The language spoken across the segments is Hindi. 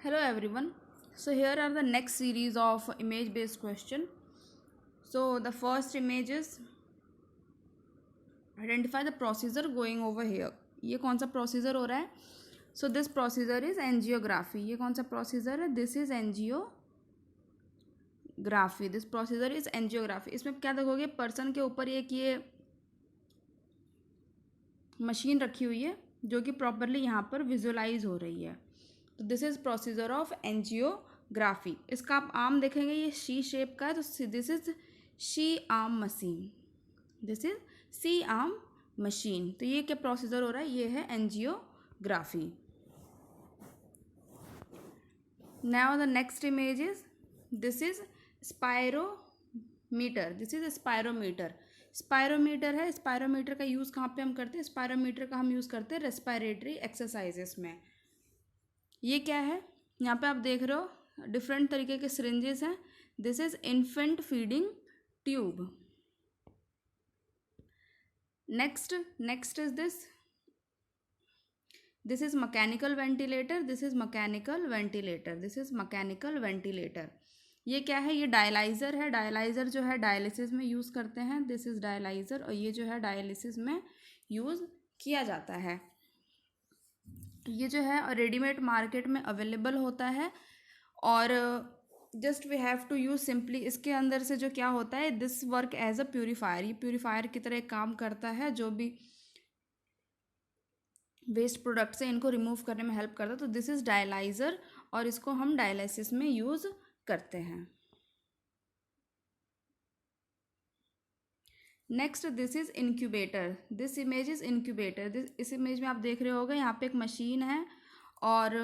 Hello everyone. So here are the next series of image based question. So the first image is identify the procedure going over here. ये कौन सा procedure हो रहा है? So this procedure is angiography. ये कौन सा procedure है? This is angiography. This procedure is angiography. इसमें क्या देखोगे, पर्सन के ऊपर एक ये मशीन रखी हुई है जो कि प्रॉपरली यहाँ पर विजुअलाइज हो रही है. तो this is procedure of angiography. इसका आप आर्म देखेंगे, ये शी शेप का है, तो this is C arm machine. This is C arm machine. तो ये क्या प्रोसीजर हो रहा है? ये है angiography. Now the next image is this is spirometer. This is spirometer. Spirometer है. स्पायरोमीटर का यूज़ कहाँ पे हम करते हैं? स्पायरोमीटर का हम यूज़ करते हैं रेस्पिरेटरी एक्सरसाइजेस में. ये क्या है? यहाँ पे आप देख रहे हो डिफरेंट तरीके के सिरिंजेस हैं. This is infant feeding tube. Next is this is mechanical ventilator. This is mechanical ventilator. This is mechanical ventilator. ये क्या है? ये डायलाइज़र है. डायलाइज़र जो है डायलिसिस में यूज़ करते हैं. This is dialyser. और ये जो है डायलिसिस में यूज़ किया जाता है. ये जो है रेडीमेड मार्केट में अवेलेबल होता है और just we have to use simply. इसके अंदर से जो क्या होता है, this work as a purifier. ये प्यूरीफायर की तरह काम करता है, जो भी वेस्ट प्रोडक्ट्स है इनको रिमूव करने में हेल्प करता है. तो दिस इज़ डायलाइज़र और इसको हम डायलिसिस में यूज़ करते हैं. Next this is incubator. This image is incubator. इस इमेज में आप देख रहे होगे यहाँ पे एक मशीन है और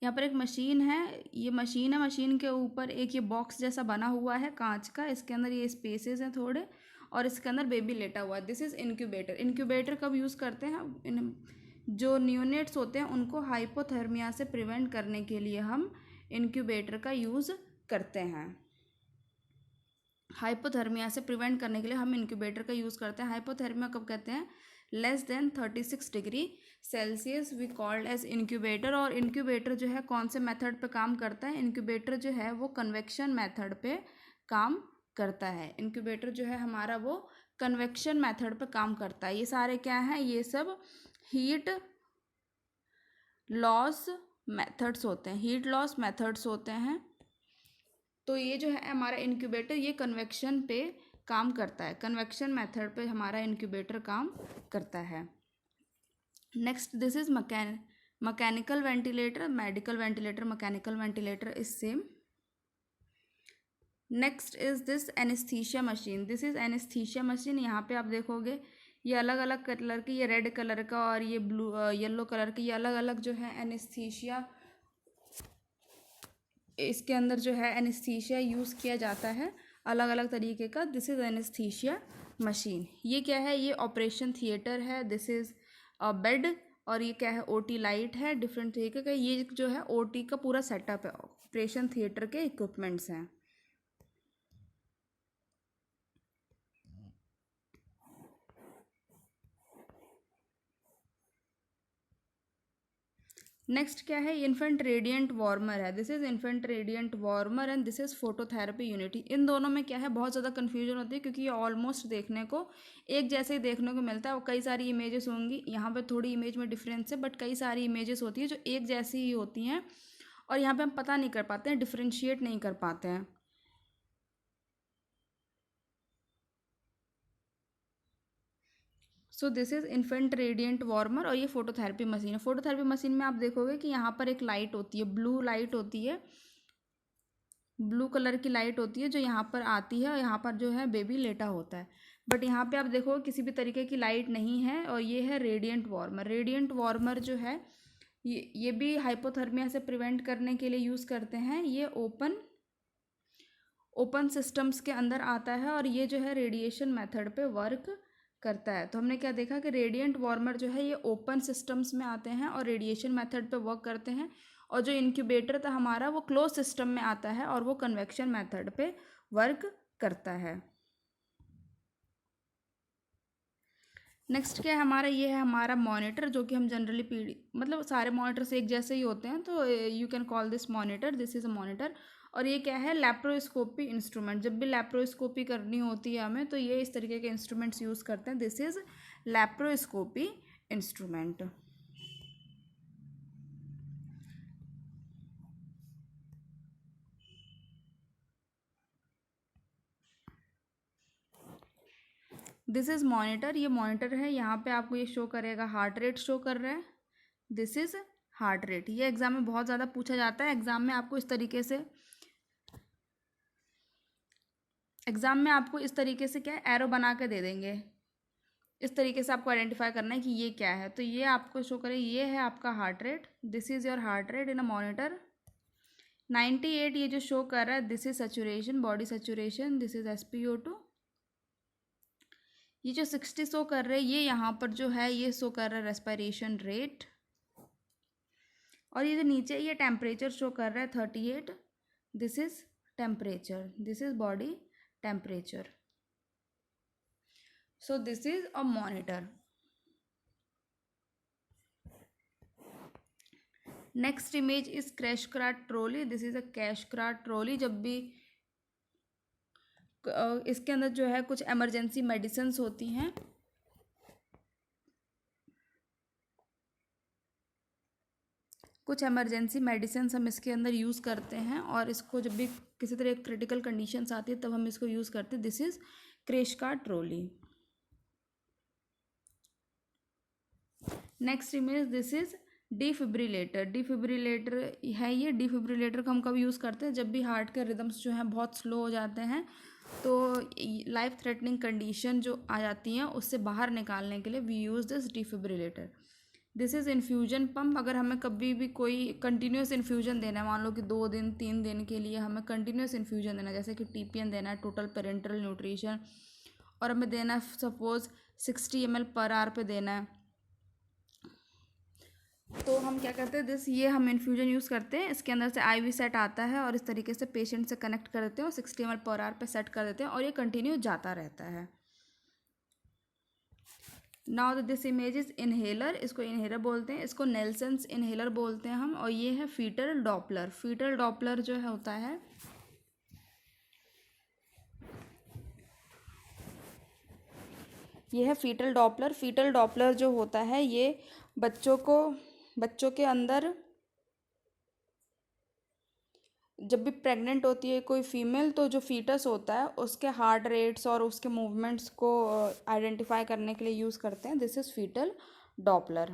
यहाँ पर एक मशीन है. ये मशीन है. मशीन के ऊपर एक ये बॉक्स जैसा बना हुआ है कांच का. इसके अंदर ये स्पेसेस हैं थोड़े और इसके अंदर बेबी लेटा हुआ है. This is incubator. इनक्यूबेटर कब यूज़ करते हैं? जो न्यूनेट्स होते हैं उनको हाइपोथर्मिया से प्रिवेंट करने के लिए हम इनक्यूबेटर का यूज़ करते हैं. हाइपोथर्मिया से प्रिवेंट करने के लिए हम इनक्यूबेटर का यूज़ करते हैं. हाइपोथर्मिया कब कहते हैं? Less than 36 degree Celsius we called as incubator. और इनक्यूबेटर जो है कौन से मेथड पे काम करता है? इनक्यूबेटर जो है वो कन्वेक्शन मेथड पे काम करता है. इनक्यूबेटर जो है हमारा वो कन्वेक्शन मेथड पे काम करता है. ये सारे क्या हैं? ये सब हीट लॉस मेथड्स होते हैं. हीट लॉस मेथड्स होते हैं. तो ये जो है हमारा इनक्यूबेटर ये कन्वेक्शन पे काम करता है. कन्वेक्शन मेथड पे हमारा इनक्यूबेटर काम करता है. Next this is mechanical ventilator. Medical ventilator, mechanical ventilator is same. Next is this anaesthesia machine. This is anaesthesia machine. यहाँ पे आप देखोगे ये अलग अलग कलर की, ये रेड कलर का और ये ब्लू येलो कलर की, ये अलग अलग जो है एनेस्थीसिया, इसके अंदर जो है एनेस्थीसिया यूज़ किया जाता है अलग अलग तरीके का. This is anaesthesia machine. ये क्या है? ये ऑपरेशन थिएटर है. This is a bed. और ये क्या है? ओटी लाइट है. डिफरेंट तरीके का ये जो है ओटी का पूरा सेटअप है. ऑपरेशन थिएटर के इक्विपमेंट्स हैं. नेक्स्ट क्या है? इन्फेंट रेडिएंट वार्मर है. This is infant radiant warmer and this is phototherapy unity. इन दोनों में क्या है? बहुत ज़्यादा कन्फ्यूजन होती है क्योंकि ये ऑलमोस्ट देखने को एक जैसे ही देखने को मिलता है और कई सारी इमेजेस होंगी. यहाँ पे थोड़ी इमेज में डिफरेंस है बट कई सारी इमेजेस होती है जो एक जैसी ही होती हैं और यहाँ पे हम पता नहीं कर पाते हैं, डिफ्रेंशिएट नहीं कर पाते हैं. So this is infant radiant warmer और ये फोटोथेरेपी मशीन है. फोटोथेरेपी मशीन में आप देखोगे कि यहाँ पर एक लाइट होती है, ब्लू लाइट होती है, ब्लू कलर की लाइट होती है जो यहाँ पर आती है और यहाँ पर जो है बेबी लेटा होता है. बट यहाँ पे आप देखो किसी भी तरीके की लाइट नहीं है और ये है रेडिएंट वार्मर. रेडिएंट वार्मर जो है ये भी हाइपोथर्मिया से प्रिवेंट करने के लिए यूज़ करते हैं. ये ओपन सिस्टम्स के अंदर आता है और ये जो है रेडिएशन मेथड पे वर्क करता है. तो हमने क्या देखा कि रेडिएंट वार्मर जो है ये ओपन सिस्टम्स में आते हैं और रेडिएशन मेथड पे वर्क करते हैं. और जो इनक्यूबेटर था हमारा वो क्लोज सिस्टम में आता है और वो कन्वेक्शन मेथड पे वर्क करता है. नेक्स्ट क्या है हमारा, ये है हमारा मॉनिटर, जो कि हम जनरली पीडी मतलब सारे मॉनिटर्स एक जैसे ही होते हैं, तो you can call this monitor, this is a monitor. और ये क्या है, लैप्रोस्कोपी इंस्ट्रूमेंट। जब भी लैप्रोस्कोपी करनी होती है हमें, तो ये इस तरीके के इंस्ट्रूमेंट्स यूज़ करते हैं। This is laparoscopy instrument. This is monitor, ये मॉनिटर है, यहाँ पे आपको ये शो करेगा, हार्ट रेट शो कर रहा है। This is heart rate. ये एग्जाम में बहुत ज़्यादा पूछा जाता है। एग्जाम में आपको इस तरीके से क्या है, एरो बना के दे देंगे। इस तरीके से आपको आइडेंटिफाई करना है कि ये क्या है। तो ये आपको शो करे, ये है आपका heart rate, this is your heart rate in a monitor. 98 ये जो शो कर रहा है, this is saturation, body saturation, this is SpO2। ये जो 60 शो कर रहे हैं, ये यहाँ पर जो है ये शो कर रहा है रेस्पिरेशन रेट। और ये जो नीचे ये टेम्परेचर शो कर रहा है 38, this is temperature, this is body temperature. So this is a monitor. Next image is crash cart trolley, this is a cash cart trolley. जब भी इसके अंदर जो है कुछ इमरजेंसी मेडिसिन्स होती हैं, कुछ इमरजेंसी मेडिसिन्स हम इसके अंदर यूज़ करते हैं। और इसको जब भी किसी तरह क्रिटिकल कंडीशंस आती है, तब हम इसको यूज़ करते हैं। This is crash cart trolley. Next image, this is defibrillator. Defibrillator है ये। डिफिब्रिलेटर का हम कब यूज़ करते हैं, जब भी हार्ट के रिदम्स जो हैं बहुत स्लो हो जाते हैं, तो लाइफ थ्रेटनिंग कंडीशन जो आ जाती हैं उससे बाहर निकालने के लिए we use this defibrillator. This is infusion pump. अगर हमें कभी भी कोई कंटिन्यूस इन्फ्यूजन देना है, मान लो कि 2 दिन 3 दिन के लिए हमें कंटिन्यूस इन्फ्यूजन देना है, जैसे कि TPN देना है, टोटल पेरेंटल न्यूट्रिशन, और हमें देना है सपोज 60 ml पर आवर पे देना है, तो हम क्या करते हैं, ये हम इन्फ्यूजन यूज़ करते हैं। इसके अंदर से IV सेट आता है और इस तरीके से पेशेंट से कनेक्ट कर देते हैं और 60 ml पर आवर पे सेट कर देते हैं, और ये कंटिन्यू जाता रहता है। Now this image is inhaler. इसको इनहेलर बोलते हैं, इसको नेल्सन्स इनहेलर बोलते हैं हम। और ये है फीटल डॉपलर। फीटल डॉपलर जो है होता है, ये है फीटल डॉपलर। फीटल डॉपलर जो होता है, ये बच्चों के अंदर जब भी प्रेग्नेंट होती है कोई फीमेल, तो जो फीटस होता है उसके हार्ट रेट्स और उसके मूवमेंट्स को आइडेंटिफाई करने के लिए यूज़ करते हैं। This is fetal Doppler.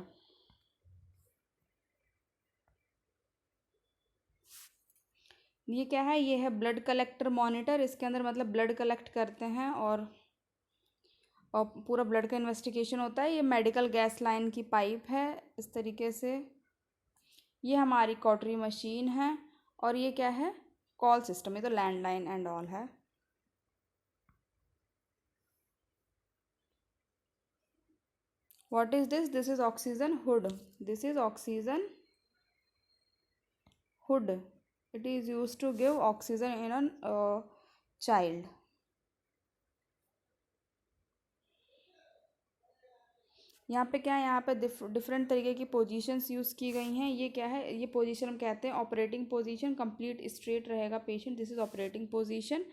ये क्या है, ये है ब्लड कलेक्टर मॉनिटर। इसके अंदर मतलब ब्लड कलेक्ट करते हैं और पूरा ब्लड का इन्वेस्टिगेशन होता है। ये मेडिकल गैस लाइन की पाइप है इस तरीके से। ये हमारी कॉटरी मशीन है। और ये क्या है, कॉल सिस्टम, ये तो लैंडलाइन एंड ऑल है। What is this, this is oxygen hood. This is oxygen hood. It is use to give oxygen in a child. यहाँ पे क्या है, यहाँ पे डिफरेंट तरीके की पोजीशंस यूज़ की गई हैं। ये क्या है, ये पोजीशन हम कहते हैं ऑपरेटिंग पोजीशन। कंप्लीट स्ट्रेट रहेगा patient, this is operating position.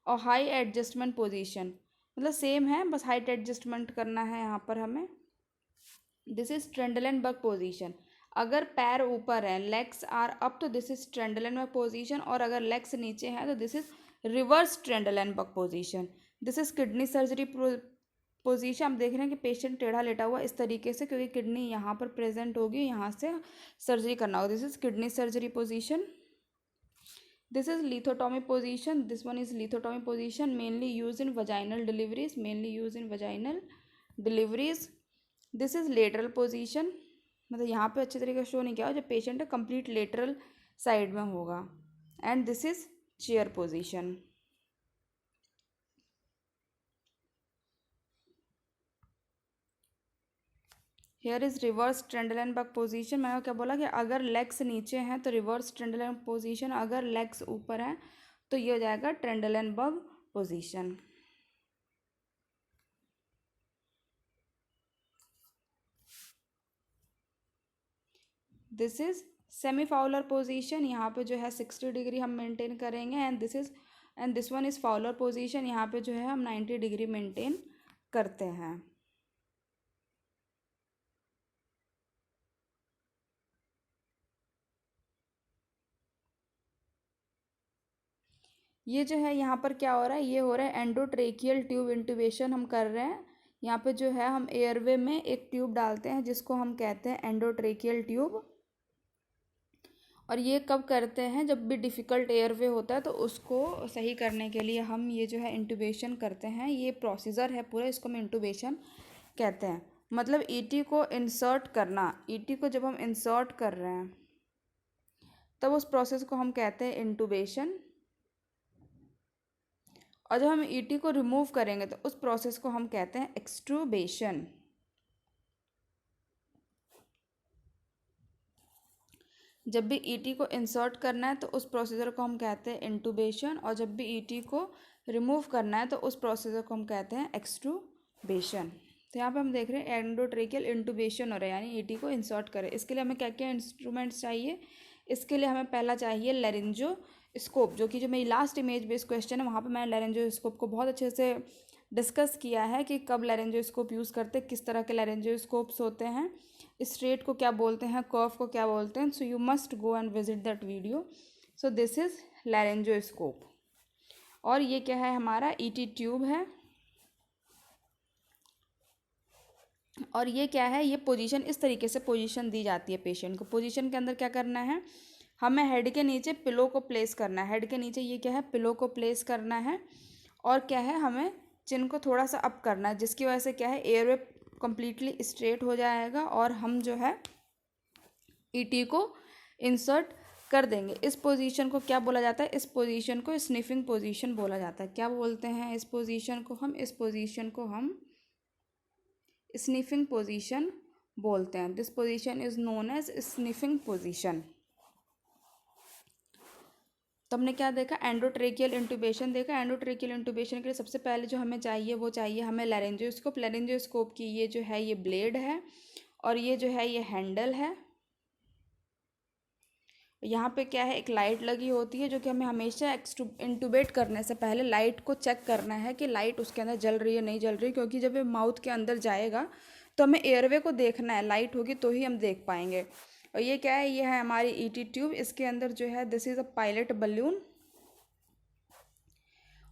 और हाई एडजस्टमेंट पोजीशन, मतलब सेम है, बस हाइट एडजस्टमेंट करना है यहाँ पर हमें। This is Trendelenburg position. अगर पैर ऊपर है, लेग्स आर अप, तो दिस इज ट्रेंडलेनबर्ग पोजीशन। और अगर लेग्स नीचे हैं, तो this is reverse Trendelenburg position. This is kidney surgery position. हम देख रहे हैं कि पेशेंट टेढ़ा लेटा हुआ इस तरीके से, क्योंकि किडनी यहाँ पर प्रेजेंट होगी, यहाँ से सर्जरी करना होगा। This is kidney surgery position. This is लिथोटॉमी position. This one is लिथोटॉमी position, mainly use in vaginal deliveries, mainly use in vaginal deliveries. This is lateral position, मतलब यहाँ पे अच्छे तरीके से शो नहीं किया, जब पेशेंट है कंप्लीट लेटरल साइड में होगा। And this is chair position. Here is reverse Trendelenburg position. मैंने क्या बोला कि अगर लेग्स नीचे हैं तो रिवर्स ट्रेंडलेनबर्ग पोजीशन, अगर लेग्स ऊपर हैं तो ये हो जाएगा Trendelenburg position. This is semi Fowler position, यहाँ पे जो है 60 डिग्री हम मेंटेन करेंगे, and this one is Fowler position, यहाँ पे जो है हम 90 डिग्री मेंटेन करते हैं। ये जो है यहाँ पर क्या हो रहा है, ये हो रहा है एंडोट्रेकियल ट्यूब इंट्यूबेशन हम कर रहे हैं। यहाँ पे जो है हम एयरवे में एक ट्यूब डालते हैं जिसको हम कहते हैं एंडोट्रेकियल ट्यूब। और ये कब करते हैं, जब भी डिफ़िकल्ट एयरवे होता है तो उसको सही करने के लिए हम ये जो है इंट्यूबेशन करते हैं। ये प्रोसीजर है पूरा, इसको हम इंट्यूबेशन कहते हैं। मतलब ईटी को इंसर्ट करना, ईटी को जब हम इंसर्ट कर रहे हैं तब उस प्रोसेस को हम कहते हैं इंट्यूबेशन, और जब हम ईटी को रिमूव करेंगे तो उस प्रोसेस को हम कहते हैं एक्सट्रूबेशन। जब भी ईटी को इंसर्ट करना है तो उस प्रोसीजर को हम कहते हैं इंट्यूबेशन, और जब भी ईटी को रिमूव करना है तो उस प्रोसीजर को हम कहते हैं एक्सट्रूबेशन। तो यहाँ पे हम देख रहे हैं एंडोट्रेकियल इंट्यूबेशन हो रहा है, यानी ईटी को इंसर्ट करें। इसके लिए हमें क्या क्या इंस्ट्रूमेंट्स चाहिए, इसके लिए हमें पहला चाहिए लैरिंजोस्कोप, जो कि जो मेरी लास्ट इमेज बेस्ड क्वेश्चन है वहाँ पे मैंने लैरिंजोस्कोप को बहुत अच्छे से डिस्कस किया है कि कब लैरिंजोस्कोप यूज़ करते हैं, किस तरह के लैरिंजोस्कोप्स होते हैं, स्ट्रेट को क्या बोलते हैं, कर्व को क्या बोलते हैं। So you must go and visit that video. So this is laryngoscope. और ये क्या है, हमारा ईटी ट्यूब है। और ये क्या है, ये पोजीशन, इस तरीके से पोजीशन दी जाती है पेशेंट को। पोजीशन के अंदर क्या करना है, हमें हेड के नीचे पिलो को प्लेस करना है। हेड के नीचे ये क्या है, पिलो को प्लेस करना है। और क्या है, हमें चिन को थोड़ा सा अप करना है, जिसकी वजह से क्या है, एयरवे कम्प्लीटली स्ट्रेट हो जाएगा और हम जो है ईटी को इंसर्ट कर देंगे। इस पोजीशन को क्या बोला जाता है, इस पोजीशन को स्निफिंग पोजीशन बोला जाता है। क्या बोलते हैं इस पोजीशन को हम, इस पोजीशन को हम स्निफिंग पोजीशन बोलते हैं। This position is known as sniffing position. तो हमने क्या देखा, एंडोट्रेकियल इंट्यूबेशन देखा। एंडोट्रेकियल इंट्यूबेशन के लिए सबसे पहले जो हमें चाहिए वो चाहिए हमें लैरिंजोस्कोप। लैरिंजोस्कोप की ये जो है ये ब्लेड है और ये जो है ये हैंडल है। यहाँ पे क्या है, एक लाइट लगी होती है जो कि हमें हमेशा इंट्यूबेट करने से पहले लाइट को चेक करना है कि लाइट उसके अंदर जल रही है नहीं जल रही, क्योंकि जब ये माउथ के अंदर जाएगा तो हमें एयरवे को देखना है, लाइट होगी तो ही हम देख पाएंगे। और ये क्या है, ये है हमारी ईटी ट्यूब। इसके अंदर जो है this is a pilot balloon.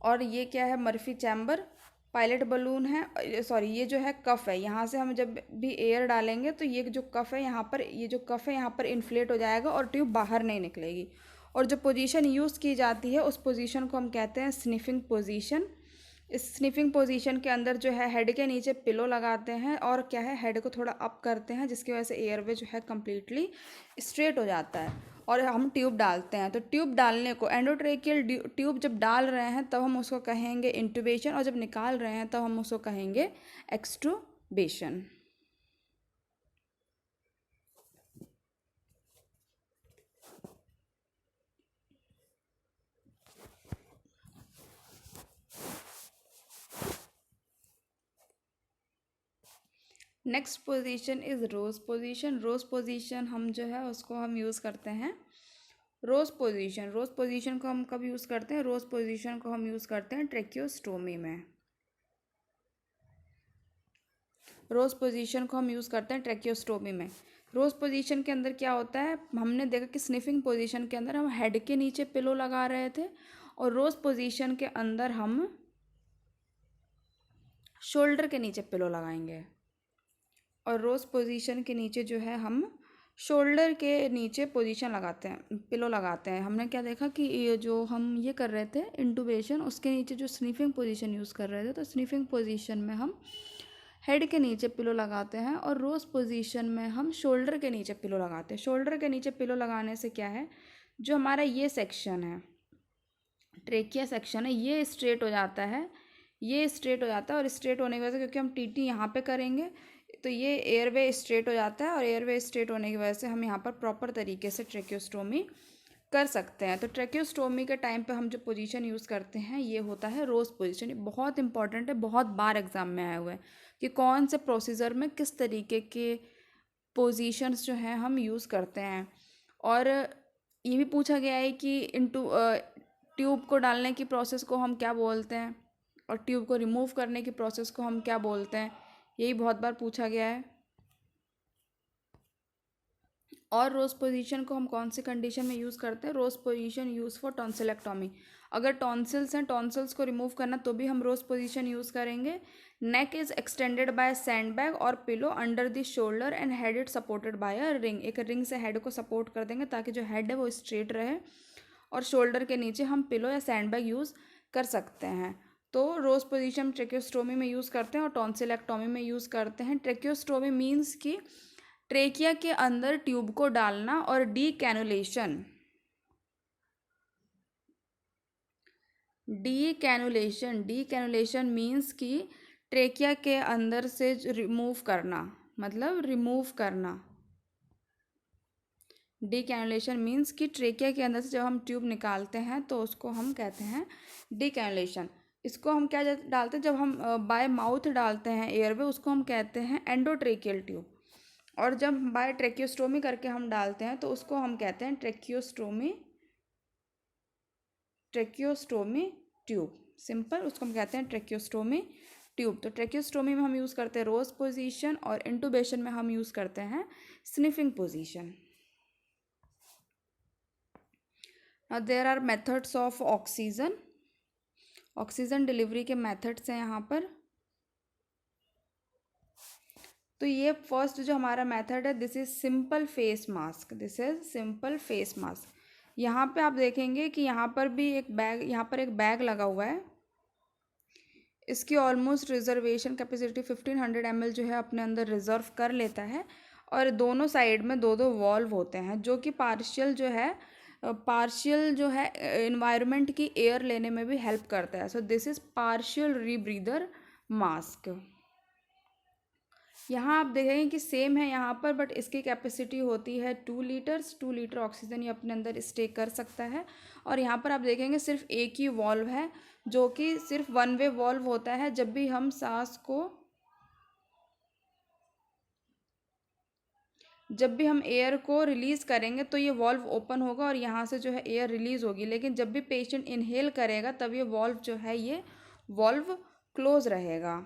और ये क्या है, मर्फी चैम्बर। पायलट बलून है, सॉरी ये जो है कफ है। यहाँ से हम जब भी एयर डालेंगे तो ये जो कफ है यहाँ पर, ये जो कफ है यहाँ पर इन्फ्लेट हो जाएगा और ट्यूब बाहर नहीं निकलेगी। और जो पोजीशन यूज़ की जाती है उस पोजीशन को हम कहते हैं स्निफिंग पोजीशन। इस स्निफिंग पोजीशन के अंदर जो है हेड के नीचे पिलो लगाते हैं और क्या है, हेड को थोड़ा अप करते हैं, जिसकी वजह से एयरवे जो है कम्प्लीटली स्ट्रेट हो जाता है और हम ट्यूब डालते हैं। तो ट्यूब डालने को, एंडोट्रेकियल ट्यूब जब डाल रहे हैं तब हम उसको कहेंगे इंट्यूबेशन, और जब निकाल रहे हैं तब हम उसको कहेंगे extubation. Next position is rose position. Rose position हम जो है उसको हम यूज़ करते हैं रोज पोजीशन। रोज पोजीशन को हम कब यूज़ करते हैं, रोज पोजीशन को हम यूज़ करते हैं ट्रेकियोस्टोमी में। रोज पोजीशन को हम यूज़ करते हैं ट्रेकियोस्टोमी में। रोज पोजीशन के अंदर क्या होता है, हमने देखा कि स्निफिंग पोजीशन के अंदर हम हेड के नीचे पिलो लगा रहे थे, और रोज पोजीशन के अंदर हम शोल्डर के नीचे पिलो लगाएंगे। और रोज पोजीशन के नीचे जो है हम शोल्डर के नीचे पोजीशन लगाते हैं, पिलो लगाते हैं। हमने क्या देखा कि ये जो हम ये कर रहे थे इंट्यूबेशन, उसके नीचे जो स्निफिंग पोजीशन यूज़ कर रहे थे, तो स्निफिंग पोजीशन में हम हेड के नीचे पिलो लगाते हैं और रोज पोजीशन में हम शोल्डर के नीचे पिलो लगाते हैं। शोल्डर के नीचे पिलो लगाने से क्या है, जो हमारा ये सेक्शन है, ट्रेकिया सेक्शन है, ये स्ट्रेट हो जाता है, ये स्ट्रेट हो जाता है। और स्ट्रेट होने की वजह से, क्योंकि हम टीटी यहाँ पे करेंगे तो ये एयरवे स्ट्रेट हो जाता है, और एयरवे स्ट्रेट होने की वजह से हम यहाँ पर प्रॉपर तरीके से ट्रेकियोस्टोमी कर सकते हैं। तो ट्रेकियोस्टोमी के टाइम पे हम जो पोजीशन यूज़ करते हैं ये होता है रोज पोजीशन। ये बहुत इंपॉर्टेंट है, बहुत बार एग्जाम में आया हुआ है कि कौन से प्रोसीजर में किस तरीके के पोजीशंस जो हैं हम यूज़ करते हैं। और ये भी पूछा गया है कि इनटू ट्यूब को डालने की प्रोसेस को हम क्या बोलते हैं और ट्यूब को रिमूव करने की प्रोसेस को हम क्या बोलते हैं, यही बहुत बार पूछा गया है। और रोज पोजीशन को हम कौन सी कंडीशन में यूज़ करते हैं? Rose position use for tonsillectomy. अगर टॉन्सिल्स हैं, टॉन्सिल्स को रिमूव करना, तो भी हम रोज पोजीशन यूज़ करेंगे। Neck is extended by sandbag और pillow under the shoulder and head it supported by a ring. एक रिंग से हेड को सपोर्ट कर देंगे ताकि जो हेड है वो स्ट्रेट रहे, और शोल्डर के नीचे हम पिलो या सैंडबैग यूज़ कर सकते हैं। तो रोज पोजीशन ट्रेकियोस्टोमी में यूज़ करते हैं और टॉन्सिलेक्टोमी में यूज़ करते हैं। ट्रेकियोस्टोमी मीन्स कि ट्रेकिया के अंदर ट्यूब को डालना, और डी कैनुलेशन मीन्स कि ट्रेकिया के अंदर से रिमूव करना, मतलब रिमूव करना। डी कैनुलेशन मीन्स कि ट्रेकिया के अंदर से जब हम ट्यूब निकालते हैं तो उसको हम कहते हैं डी कैनुलेशन। इसको हम क्या डालते हैं, जब हम बाय माउथ डालते हैं एयरवे, उसको हम कहते हैं एंडोट्रेकियल ट्यूब। और जब बाय ट्रेकियोस्टोमी करके हम डालते हैं तो उसको हम कहते हैं ट्रेकियोस्टोमी ट्यूब। सिंपल, उसको हम कहते हैं ट्रेकियोस्टोमी ट्यूब। तो ट्रेकियोस्टोमी में हम यूज़ करते हैं रोज पोजीशन, और इंटूबेशन में हम यूज़ करते हैं sniffing position. Now there are methods of oxygen delivery के मेथड्स हैं यहाँ पर। तो ये फर्स्ट जो हमारा मेथड है, this is simple face mask. यहाँ पे आप देखेंगे कि यहाँ पर भी एक बैग लगा हुआ है। इसकी ऑलमोस्ट रिजर्वेशन कैपेसिटी 1500 ml जो है अपने अंदर रिजर्व कर लेता है, और दोनों साइड में दो दो वॉल्व होते हैं जो कि पार्शियल जो है एनवायरनमेंट की एयर लेने में भी हेल्प करता है। So this is partial rebreather mask. यहाँ आप देखेंगे कि सेम है यहाँ पर, बट इसकी कैपेसिटी होती है 2 लीटर ऑक्सीजन ये अपने अंदर स्टे कर सकता है। और यहाँ पर आप देखेंगे सिर्फ एक ही वॉल्व है, जो कि सिर्फ वन वे वॉल्व होता है। जब भी हम एयर को रिलीज़ करेंगे तो ये वॉल्व ओपन होगा और यहाँ से जो है एयर रिलीज़ होगी, लेकिन जब भी पेशेंट इनहेल करेगा तब ये वॉल्व जो है ये वॉल्व क्लोज रहेगा।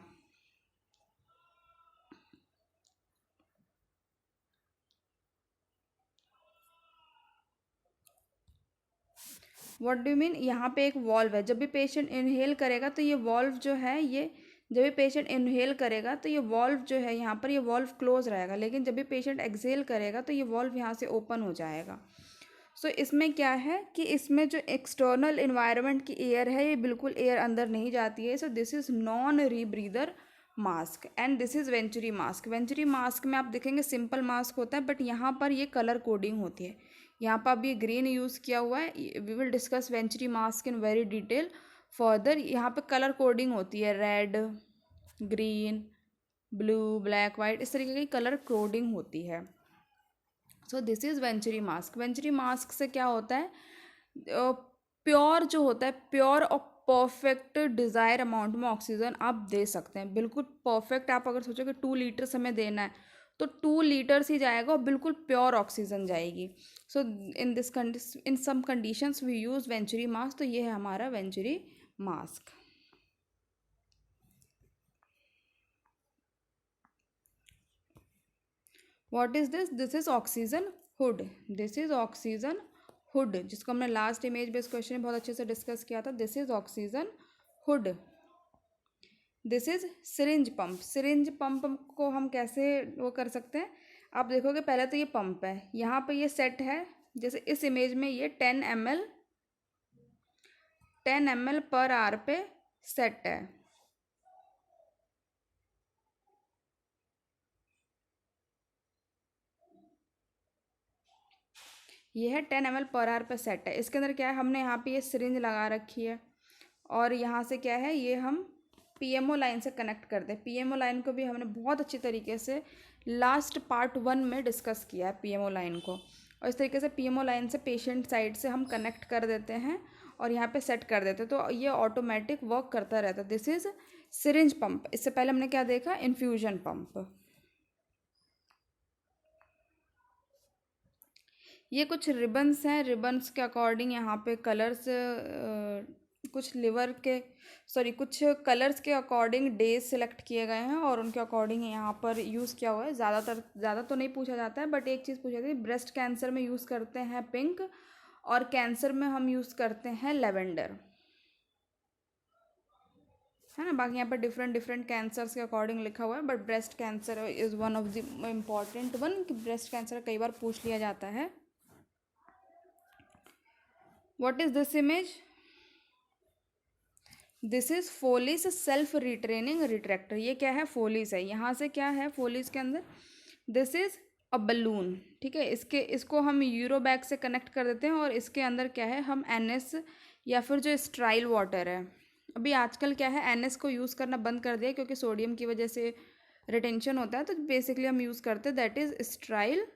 What do mean? यहाँ पे एक वॉल्व है, जब भी पेशेंट इनहेल करेगा तो ये वॉल्व जो है ये जब भी पेशेंट इनहेल करेगा तो ये वॉल्व जो है यहाँ पर ये वॉल्व क्लोज रहेगा, लेकिन जब भी पेशेंट एक्सहेल करेगा तो ये वॉल्व यहाँ से ओपन हो जाएगा। सो इसमें क्या है कि इसमें जो एक्सटर्नल इन्वायरमेंट की एयर है ये बिल्कुल एयर अंदर नहीं जाती है। So this is non rebreather mask and this is venturi mask में आप देखेंगे सिंपल मास्क होता है, बट यहाँ पर ये कलर कोडिंग होती है। यहाँ पर अब ये ग्रीन यूज़ किया हुआ है। We will discuss venturi mask in very detail further. यहाँ पे कलर कोडिंग होती है, red, green, blue, black, white, इस तरीके की कलर कोडिंग होती है। So this is venturi mask से क्या होता है, प्योर जो होता है, प्योर और परफेक्ट डिज़ायर अमाउंट में ऑक्सीजन आप दे सकते हैं। बिल्कुल परफेक्ट, आप अगर सोचो कि 2 लीटर हमें देना है तो 2 लीटर्स ही जाएगा और बिल्कुल प्योर ऑक्सीजन जाएगी। So in some conditions we use venturi mask. तो ये है हमारा venturi mask. What is this? This is oxygen hood. जिसको हमने लास्ट इमेज बेस्ड क्वेश्चन में बहुत अच्छे से डिस्कस किया था। This is oxygen hood. This is syringe pump को हम कैसे वो कर सकते हैं, आप देखोगे पहले तो ये पंप है, यहाँ पे ये सेट है, जैसे इस इमेज में ये 10 ml पर आवर पे सेट है। ये है 10 ml पर आवर पे सेट है। इसके अंदर क्या है, हमने यहाँ पे ये सिरिंज लगा रखी है, और यहाँ से क्या है, ये हम पीएमओ लाइन से कनेक्ट करते हैं। पीएमओ लाइन को भी हमने बहुत अच्छी तरीके से लास्ट पार्ट 1 में डिस्कस किया है पीएमओ लाइन को। और इस तरीके से पीएमओ लाइन से पेशेंट साइड से हम कनेक्ट कर देते हैं और यहाँ पे सेट कर देते हैं, तो ये ऑटोमेटिक वर्क करता रहता है। This is syringe pump. इससे पहले हमने क्या देखा, इन्फ्यूजन पंप। ये कुछ रिबन्स हैं, रिबन्स के अकॉर्डिंग यहाँ पे कलर्स, कुछ लिवर के सॉरी कुछ कलर्स के अकॉर्डिंग डेज सिलेक्ट किए गए हैं और उनके अकॉर्डिंग यहाँ पर यूज़ किया हुआ है। ज़्यादा तो नहीं पूछा जाता है, बट एक चीज़ पूछी जाती है, ब्रेस्ट कैंसर में यूज़ करते हैं पिंक और कैंसर में हम यूज़ करते हैं लेवेंडर, है ना। बाकी यहाँ पर डिफरेंट डिफरेंट कैंसर्स के अकॉर्डिंग लिखा हुआ है, but breast cancer is one of the important one, कि ब्रेस्ट कैंसर कई बार पूछ लिया जाता है। What is this image? This is Foley's self retaining retractor. ये क्या है? फोलिस है। यहाँ से क्या है फोलिस के अंदर? दिस इज अ बलून, ठीक है। इसको हम यूरो बैग से कनेक्ट कर देते हैं और इसके अंदर क्या है, हम एनएस या फिर जो स्ट्राइल वाटर है, अभी आजकल क्या है एनएस को यूज़ करना बंद कर दिया क्योंकि सोडियम की वजह से रिटेंशन होता है, तो बेसिकली हम यूज़ करते हैं that is स्ट्राइल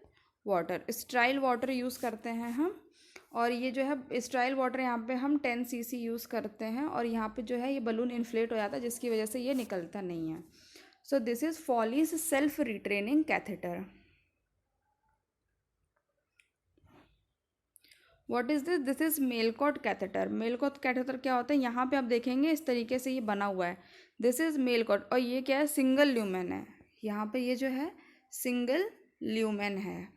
water. स्ट्राइल water use करते हैं हम, और ये जो है स्ट्राइल वाटर यहाँ पे हम 10 cc यूज़ करते हैं और यहाँ पे जो है ये बलून इन्फ्लेट हो जाता है जिसकी वजह से ये निकलता नहीं है। So this is Foley's self retaining catheter. What is this? This is Malecot catheter. Malecot catheter क्या होता है? यहाँ पे आप देखेंगे इस तरीके से ये बना हुआ है, दिस इज़ मेलकॉट, और ये क्या है? सिंगल ल्यूमेन है। यहाँ पे ये जो है सिंगल ल्यूमेन है।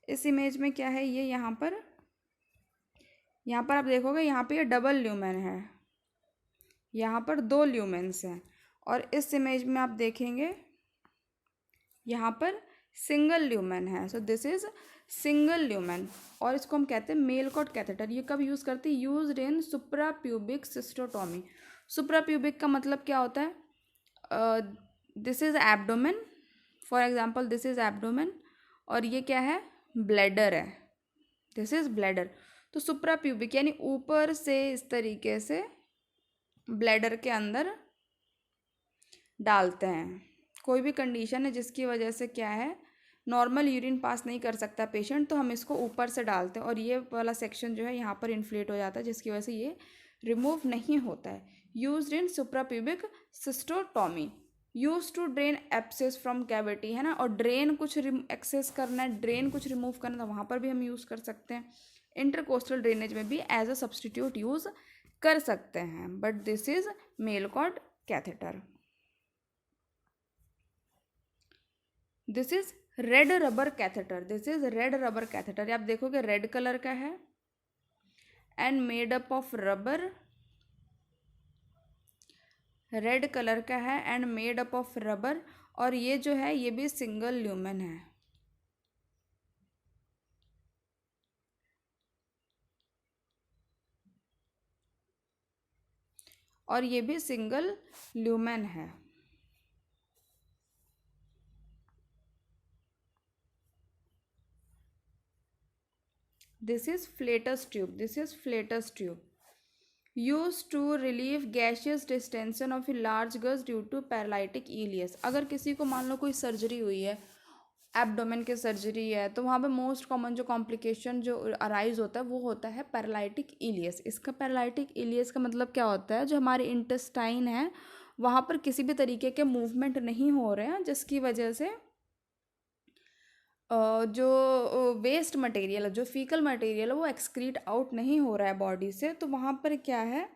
इस इमेज में क्या है, ये यहाँ पर आप देखोगे यहाँ पे ये डबल ल्यूमेन है, यहाँ पर 2 ल्यूमेन्स हैं, और इस इमेज में आप देखेंगे यहाँ पर सिंगल ल्यूमेन है। So this is single lumen, और इसको हम कहते हैं मेलकॉट कैथेटर। ये कब यूज़ करते हैं? Used in suprapubic cystotomy. Suprapubic का मतलब क्या होता है? This is abdomen, for example this is abdomen, और ये क्या है? ब्लैडर है, दिस इज ब्लैडर। तो सुप्राप्यूबिक यानी ऊपर से इस तरीके से ब्लैडर के अंदर डालते हैं। कोई भी कंडीशन है जिसकी वजह से क्या है, नॉर्मल यूरिन पास नहीं कर सकता पेशेंट, तो हम इसको ऊपर से डालते हैं और ये वाला सेक्शन जो है यहाँ पर इन्फ्लेट हो जाता है जिसकी वजह से ये रिमूव नहीं होता है। Used in suprapubic cystotomy, use to drain abscess from cavity, है ना। और ड्रेन कुछ एक्सेस करना है, ड्रेन कुछ रिमूव करना है, तो वहाँ पर भी हम यूज़ कर सकते हैं। इंटरकोस्टल ड्रेनेज में भी एज अ सब्सटीट्यूट यूज़ कर सकते हैं, but this is Malecot catheter. This is red rubber catheter. This is red rubber catheter. आप देखोगे रेड कलर का है and made up of rubber, red colour का है and made up of rubber, और ये जो है ये भी सिंगल ल्यूमेन है। और ये भी सिंगल ल्यूमेन है। This is flatus tube. This is flatus tube used to relieve gaseous distension of a large gus due to paralytic ileus। अगर किसी को मान लो कोई सर्जरी हुई है, एब्डोमेन की सर्जरी है, तो वहाँ पे मोस्ट कॉमन जो कॉम्प्लिकेशन जो अराइज होता है वो होता है पैरालाइटिक इलियस। इसका पैरालाइटिक इलियस का मतलब क्या होता है? जो हमारे इंटेस्टाइन है वहाँ पर किसी भी तरीके के मूवमेंट नहीं हो रहे हैं, जिसकी वजह से जो वेस्ट मटेरियल, जो फीकल मटेरियल है वो एक्सक्रीट आउट नहीं हो रहा है बॉडी से, तो वहाँ पर क्या है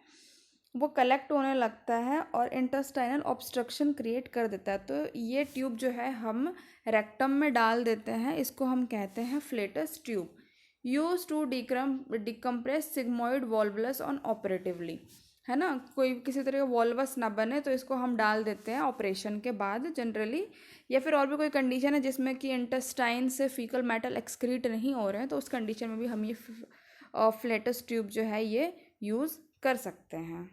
वो कलेक्ट होने लगता है और इंटेस्टाइनल ऑब्स्ट्रक्शन क्रिएट कर देता है। तो ये ट्यूब जो है हम रेक्टम में डाल देते हैं, इसको हम कहते हैं flatus tube. Use to decompress sigmoid volvulus on operatively, है ना। कोई किसी तरह का वॉल्वस ना बने तो इसको हम डाल देते हैं ऑपरेशन के बाद जनरली, या फिर और भी कोई कंडीशन है जिसमें कि इंटेस्टाइन से फीकल मैटर एक्सक्रीट नहीं हो रहे हैं, तो उस कंडीशन में भी हम ये फ्लेटस ट्यूब जो है ये यूज़ कर सकते हैं।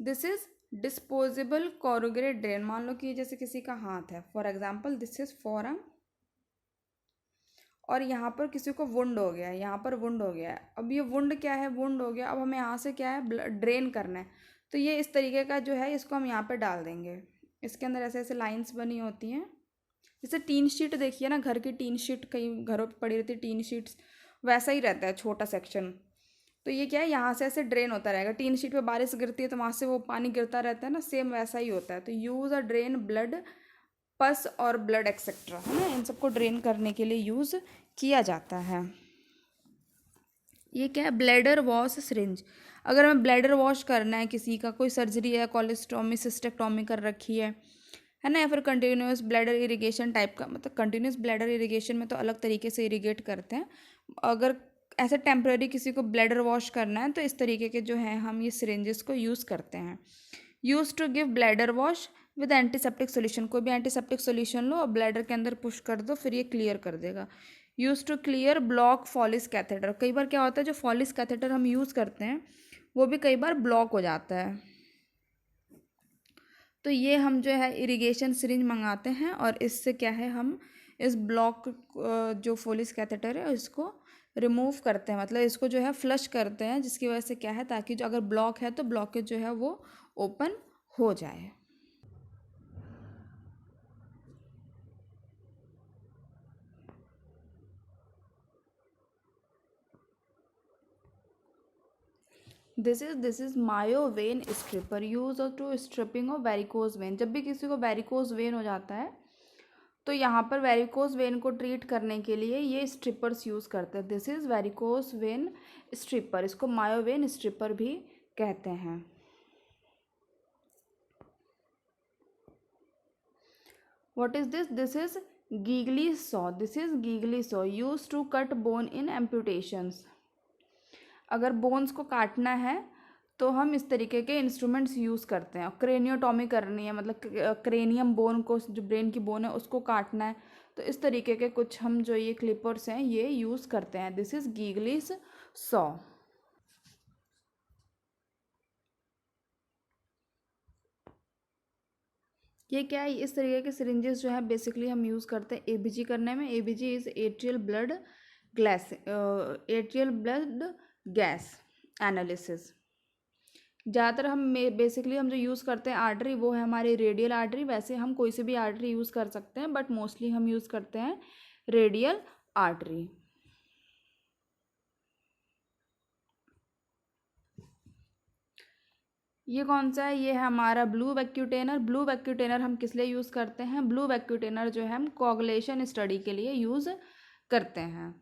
This is disposable corrugated drain. मान लो कि जैसे किसी का हाथ है, फॉर एग्जाम्पल दिस इज फॉरआर्म, और यहाँ पर किसी को वुंड हो गया है, यहाँ पर वुंड हो गया है। अब ये वुंड क्या है? वुंड हो गया, अब हमें यहाँ से क्या है ड्रेन करना है, तो ये इस तरीके का जो है इसको हम यहाँ पर डाल देंगे। इसके अंदर ऐसे ऐसे लाइंस बनी होती हैं, जैसे टीन शीट देखिए ना, घर की टीन शीट कई घरों पर पड़ी रहती है टीन शीट्स, वैसा ही रहता है छोटा सेक्शन। तो ये क्या है, यहाँ से ऐसे ड्रेन होता रहेगा। टीन शीट पे बारिश गिरती है तो वहाँ से वो पानी गिरता रहता है ना, सेम वैसा ही होता है। तो यूज़ अ ड्रेन ब्लड, पस और ब्लड एक्सेट्रा, है ना, इन सबको ड्रेन करने के लिए यूज़ किया जाता है। ये क्या है, ब्लैडर वॉश सिरिंज। अगर हमें ब्लैडर वॉश करना है, किसी का कोई सर्जरी है, कोलेस्टोमी सिस्टेक्टोमी कर रखी है ना, या फिर कंटिन्यूस ब्लैडर इरिगेशन टाइप का, मतलब कंटिन्यूस ब्लैडर इरिगेशन में तो अलग तरीके से इरिगेट करते हैं। अगर ऐसे टेम्प्रेरी किसी को ब्लैडर वॉश करना है तो इस तरीके के जो है हम ये सिरिंजेस को यूज़ करते हैं। Use to give bladder wash with antiseptic solution. कोई भी एंटीसेप्टिक सोल्यूशन लो और ब्लैडर के अंदर पुश कर दो, फिर ये क्लियर कर देगा। Use to clear block Foley's catheter. कई बार क्या होता है, जो फॉलिस कैथेटर हम यूज़ करते हैं वो भी कई बार ब्लॉक हो जाता है। तो ये हम जो है इरिगेशन सिरिंज मंगाते हैं और इससे क्या है, हम इस ब्लॉक जो फोलिस कैथेटर है इसको रिमूव करते हैं, मतलब इसको जो है फ्लश करते हैं, जिसकी वजह से क्या है, ताकि जो अगर ब्लॉक है तो ब्लॉकेज जो है वो ओपन हो जाए। This is Mayo vein stripper, use to stripping of varicose vein. जब भी किसी को वेरिकोज वेन हो जाता है तो यहाँ पर वेरिकोज वेन को ट्रीट करने के लिए ये स्ट्रिपर्स यूज़ करते हैं। This is varicose vein stripper, इसको मायोवेन स्ट्रिपर भी कहते हैं। What is this? This is Gigli saw. This is Gigli saw use to cut bone in amputations. अगर बोन्स को काटना है तो हम इस तरीके के इंस्ट्रूमेंट्स यूज़ करते हैं। क्रेनियोटॉमी करनी है, मतलब क्रेनियम बोन को, जो ब्रेन की बोन है उसको काटना है, तो इस तरीके के कुछ हम जो ये क्लिपर्स हैं ये यूज़ करते हैं। This is Gigli's saw. ये क्या है, इस तरीके के सिरिंजेस जो है बेसिकली हम यूज़ करते हैं एबीजी करने में। ABG is atrial blood glass, atrial blood gas analysis. ज़्यादातर हम बेसिकली हम जो यूज़ करते हैं आर्टरी वो है हमारी रेडियल आर्टरी। वैसे हम कोई से भी आर्टरी यूज़ कर सकते हैं, बट मोस्टली हम यूज़ करते हैं रेडियल आर्टरी। ये कौन सा है, ये है हमारा ब्लू वैक्यूटेनर। ब्लू वैक्यूटेनर हम किस लिए यूज़ करते हैं? ब्लू वैक्यूटेनर जो है हम कोगुलेशन स्टडी के लिए यूज़ करते हैं।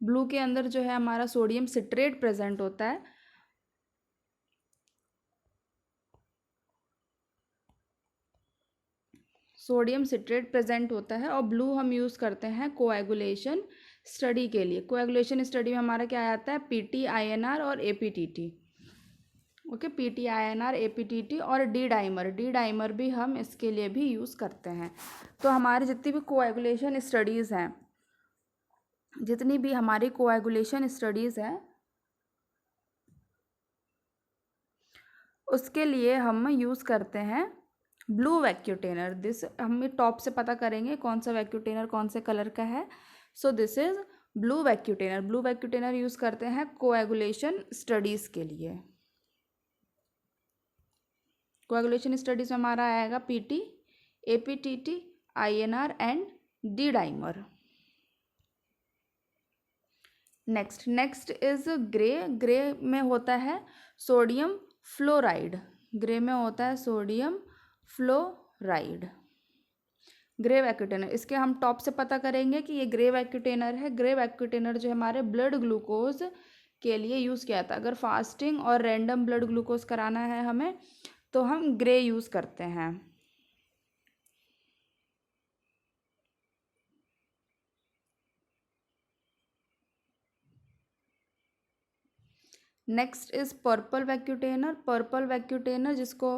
ब्लू के अंदर जो है हमारा सोडियम सिट्रेट प्रेजेंट होता है। सोडियम सिट्रेट प्रेजेंट होता है और ब्लू हम यूज़ करते हैं कोएगुलेशन स्टडी के लिए। कोएगुलेशन स्टडी में हमारा क्या आता है, पीटी, आईएनआर और APTT. Okay, PT, INR, APTT और डी डाइमर। डी डाइमर भी हम इसके लिए भी यूज़ करते हैं। तो हमारी जितनी भी कोएगुलेशन स्टडीज़ हैं, जितनी भी हमारी कोएगुलेशन स्टडीज़ हैं उसके लिए हम यूज़ करते हैं ब्लू वैक्यूटेनर। दिस हम टॉप से पता करेंगे कौन सा वैक्यूटेनर कौन से कलर का है। So this is blue vacutainer. Blue vacutainer use करते हैं कोएगुलेशन स्टडीज़ के लिए। कोएगुलेशन स्टडीज़ में हमारा आएगा PT, APTT, INR and D dimer. Next is grey. Grey में होता है सोडियम फ्लोराइड। ग्रे में होता है सोडियम फ्लोराइड। ग्रे वैक्यूटेनर, इसके हम टॉप से पता करेंगे कि ये ग्रे वैक्यूटेनर है। ग्रे वैक्यूटेनर जो हमारे ब्लड ग्लूकोज के लिए यूज़ किया था। अगर फास्टिंग और रैंडम ब्लड ग्लूकोज कराना है हमें तो हम ग्रे यूज़ करते हैं। Next is purple vacutainer. Purple vacutainer जिसको,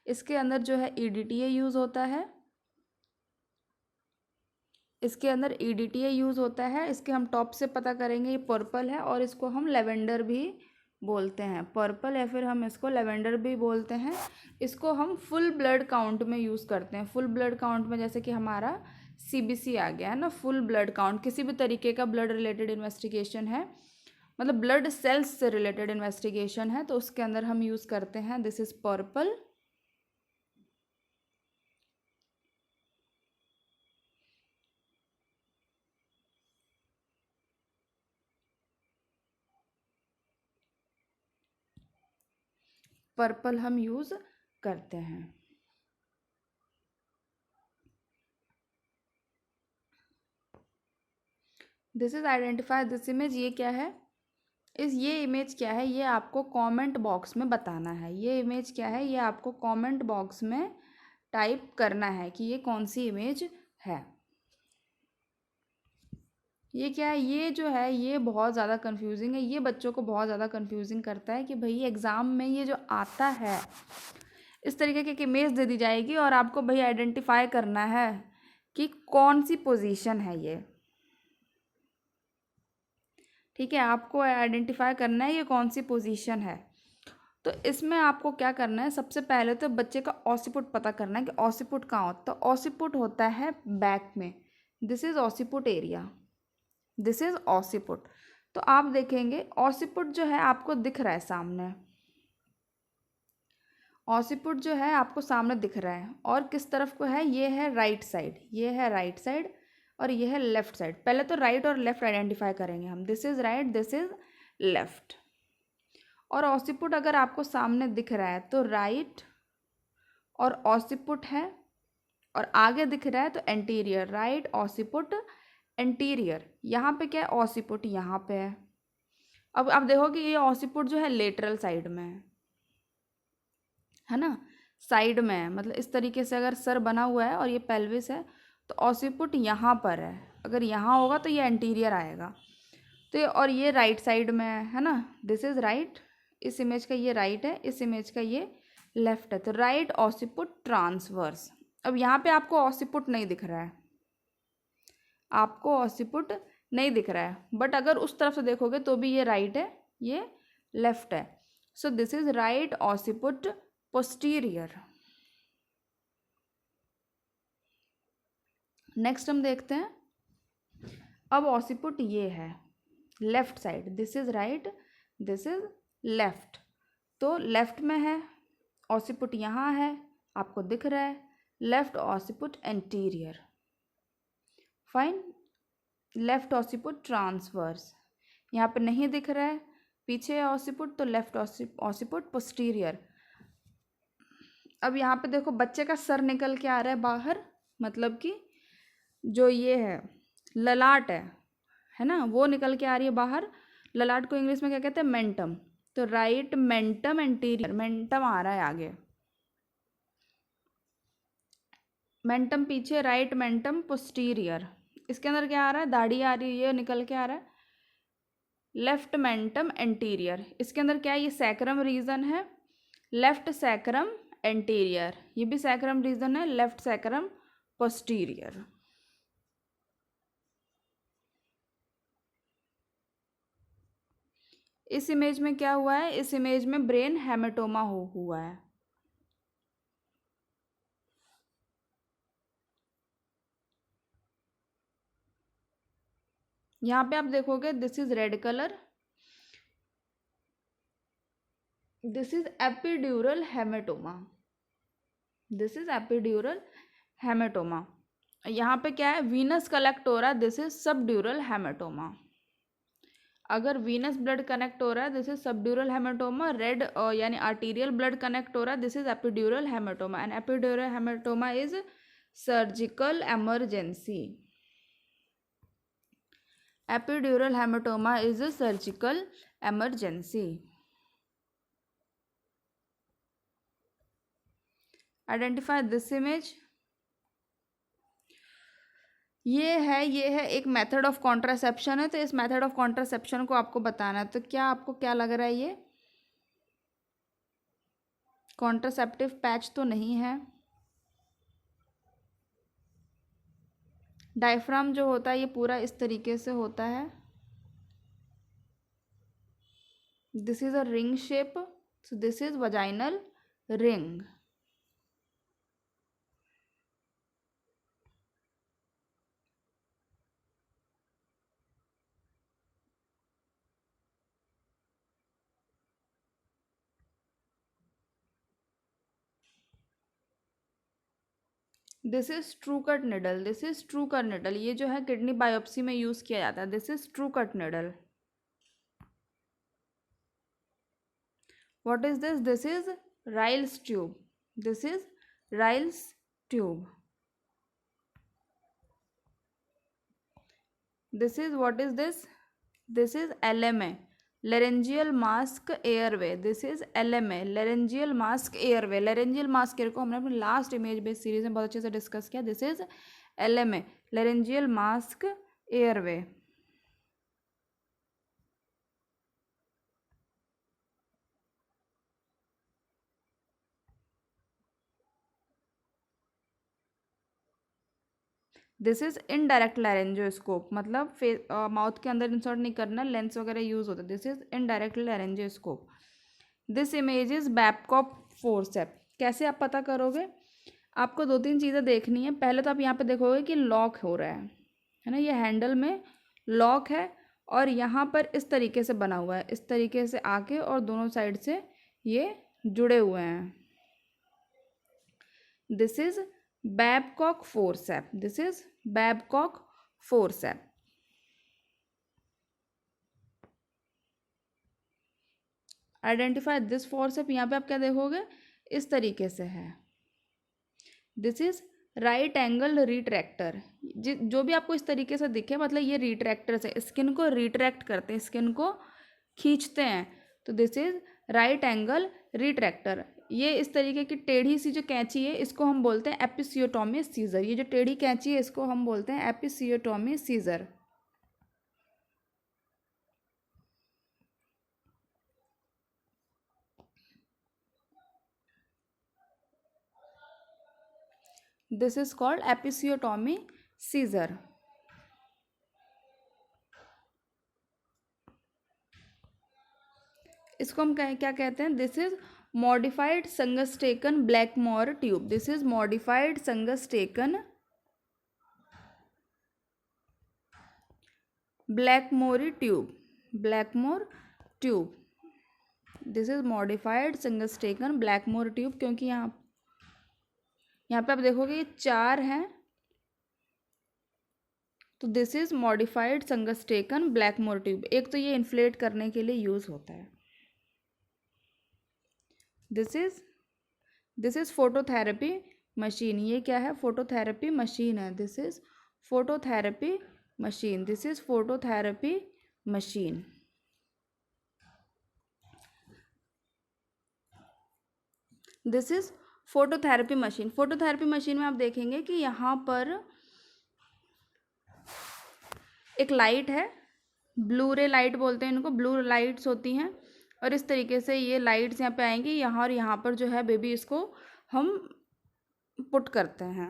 इसके अंदर जो है ईडीटीए यूज़ होता है। इसके अंदर ईडीटीए यूज़ होता है। इसके हम टॉप से पता करेंगे ये पर्पल है और इसको हम लेवेंडर भी बोलते हैं। पर्पल या फिर हम इसको लेवेंडर भी बोलते हैं। इसको हम फुल ब्लड काउंट में यूज़ करते हैं। फुल ब्लड काउंट में जैसे कि हमारा सीबीसी आ गया है ना, फुल ब्लड काउंट, किसी भी तरीके का ब्लड रिलेटेड इन्वेस्टिगेशन है, मतलब ब्लड सेल्स से रिलेटेड इन्वेस्टिगेशन है, तो उसके अंदर हम यूज़ करते हैं दिस इज़ पर्पल। पर्पल हम यूज़ करते हैं। This is identify this image, ये क्या है, ये इमेज क्या है, ये आपको कमेंट बॉक्स में बताना है। ये इमेज क्या है, ये आपको कमेंट बॉक्स में टाइप करना है कि ये कौन सी इमेज है। ये क्या है, ये जो है ये बहुत ज़्यादा कंफ्यूजिंग है, ये बच्चों को बहुत ज़्यादा कंफ्यूजिंग करता है कि भाई एग्ज़ाम में ये जो आता है इस तरीके की एक इमेज दे दी जाएगी और आपको भाई आइडेंटिफाई करना है कि कौन सी पोजीशन है ये। ठीक है, आपको आइडेंटिफाई करना है ये कौन सी पोजीशन है। तो इसमें आपको क्या करना है, सबसे पहले तो बच्चे का ऑसिपुट पता करना है कि ऑसिपुट कहाँ होता है। तो ऑसिपुट होता है बैक में, this is occiput area, this is occiput. तो आप देखेंगे ऑसिपुट जो है आपको दिख रहा है सामने, ऑसिपुट जो है आपको सामने दिख रहा है और किस तरफ को है, ये है राइट साइड, ये है राइट साइड और ये है लेफ्ट साइड। पहले तो राइट और लेफ्ट आइडेंटिफाई करेंगे हम, this is right, this is left. और ऑसिपुट अगर आपको सामने दिख रहा है तो राइट और ऑसिपुट है, और आगे दिख रहा है तो एंटीरियर, राइट ऑसिपुट एंटीरियर। यहाँ पे क्या है, ऑसिपुट यहाँ पे है। अब आप देखोगे ये ऑसिपुट जो है लेटरल साइड में है ना, साइड में है, मतलब इस तरीके से अगर सर बना हुआ है और ये पेल्विस है तो ऑसिपुट यहाँ पर है, अगर यहाँ होगा तो ये एंटीरियर आएगा। तो ये और ये राइट साइड में है ना, दिस इज राइट, इस इमेज का ये राइट है, इस इमेज का ये लेफ्ट है। तो राइट ऑसिपुट ट्रांसवर्स। अब यहाँ पे आपको ऑसिपुट नहीं दिख रहा है, आपको ऑसिपुट नहीं दिख रहा है, बट अगर उस तरफ से देखोगे तो भी ये राइट है, ये लेफ्ट है। So this is right occiput posterior. Next हम देखते हैं, अब ऑसिपुट ये है left side, this is right, this is left. तो लेफ्ट में है, ऑसिपुट यहाँ है, आपको दिख रहा है, left occiput anterior, fine. Left occiput transverse, यहाँ पे नहीं दिख रहा है, पीछे ऑसिपुट, तो लेफ्ट ऑसिपुट पोस्टीरियर। अब यहाँ पे देखो बच्चे का सर निकल के आ रहा है बाहर, मतलब कि जो ये है ललाट है ना, वो निकल के आ रही है बाहर। ललाट को इंग्लिश में क्या कहते हैं, मेंटम। तो राइट मेंटम एंटीरियर, मेंटम आ रहा है आगे, मेंटम पीछे, राइट मेंटम पोस्टीरियर। इसके अंदर क्या आ रहा है, दाढ़ी आ रही है, ये निकल के आ रहा है, लेफ्ट मेंटम एंटीरियर। इसके अंदर क्या है, ये सैक्रम रीजन है, लेफ्ट सैक्रम एंटीरियर, ये भी सैक्रम रीजन है, लेफ्ट सैक्रम पोस्टीरियर। इस इमेज में क्या हुआ है, इस इमेज में ब्रेन हेमेटोमा हुआ है। यहाँ पे आप देखोगे this is red colour, this is epidural haematoma, this is epidural haematoma. यहाँ पे क्या है, वीनस कलेक्ट हो रहा है, दिस इज सबड्यूरल हेमेटोमा। अगर वीनस ब्लड कनेक्ट हो रहा है this is subdural haematoma, red यानी आर्टीरियल ब्लड कनेक्ट हो रहा है this is epidural haematoma. And epidural haematoma is surgical emergency, epidural haematoma is a surgical emergency। Identify this image, ये है एक मेथड ऑफ कॉन्ट्रासेप्शन है। तो इस मेथड ऑफ कॉन्ट्रासेप्शन को आपको बताना है। तो क्या आपको क्या लग रहा है, ये कॉन्ट्रासेप्टिव पैच तो नहीं है। डायफ्राम जो होता है ये पूरा इस तरीके से होता है, this is a ring shape, so this is vaginal ring. This is true cut needle, this is true cut needle, ये जो है किडनी बायोप्सी में यूज किया जाता है, this is true cut needle. What is this, this is Ryle's tube. This is Ryle's tube. This is, what is this? This is LMA, laryngeal mask airway. This is LMA, laryngeal mask airway. laryngeal mask air को हमने अपनी लास्ट इमेज बेस्ड सीरीज में बहुत अच्छे से डिस्कस किया. This is LMA, laryngeal mask airway. This is indirect laryngoscope, मतलब माउथ के अंदर इंसर्ट नहीं करना, लेंस वगैरह यूज होता है. This is indirect laryngoscope. This image is Babcock forcep. कैसे आप पता करोगे? आपको दो तीन चीज़ें देखनी है. पहले तो आप यहाँ पे देखोगे कि लॉक हो रहा है ना, ये हैंडल में लॉक है और यहाँ पर इस तरीके से बना हुआ है, इस तरीके से आके और दोनों साइड से ये जुड़े हुए हैं. This is Babcock forceps. This is Babcock forceps. Identify this forceps. यहाँ पे आप क्या देखोगे? इस तरीके से है. This is right angle retractor. जो भी आपको इस तरीके से दिखे मतलब ये रिट्रैक्टर से स्किन को रिट्रैक्ट करते हैं, स्किन को खींचते हैं. तो this is right angle retractor. ये इस तरीके की टेढ़ी सी जो कैंची है इसको हम बोलते हैं एपिसियोटोमी सीजर. ये जो टेढ़ी कैंची है इसको हम बोलते हैं episiotomy scissor. This is called episiotomy scissor. इसको हम क्या कहते हैं? This is modified Sengstaken Blakemore tube. This is modified Sengstaken Blakemore tube. Blakemore tube. This is modified Sengstaken Blakemore tube. क्योंकि यहाँ पे आप देखोगे ये 4 हैं, तो this is modified Sengstaken Blakemore tube. एक तो ये इन्फ्लेट करने के लिए यूज होता है. This is phototherapy machine. ये क्या है? फोटोथेरेपी मशीन है. This is phototherapy machine. This is phototherapy machine. This is phototherapy machine. Phototherapy machine में आप देखेंगे कि यहाँ पर एक लाइट है, ब्लू रे लाइट बोलते हैं इनको, ब्लू लाइट्स होती हैं और इस तरीके से ये लाइट्स यहाँ पे आएंगी. यहाँ और यहाँ पर जो है बेबी इसको हम पुट करते हैं.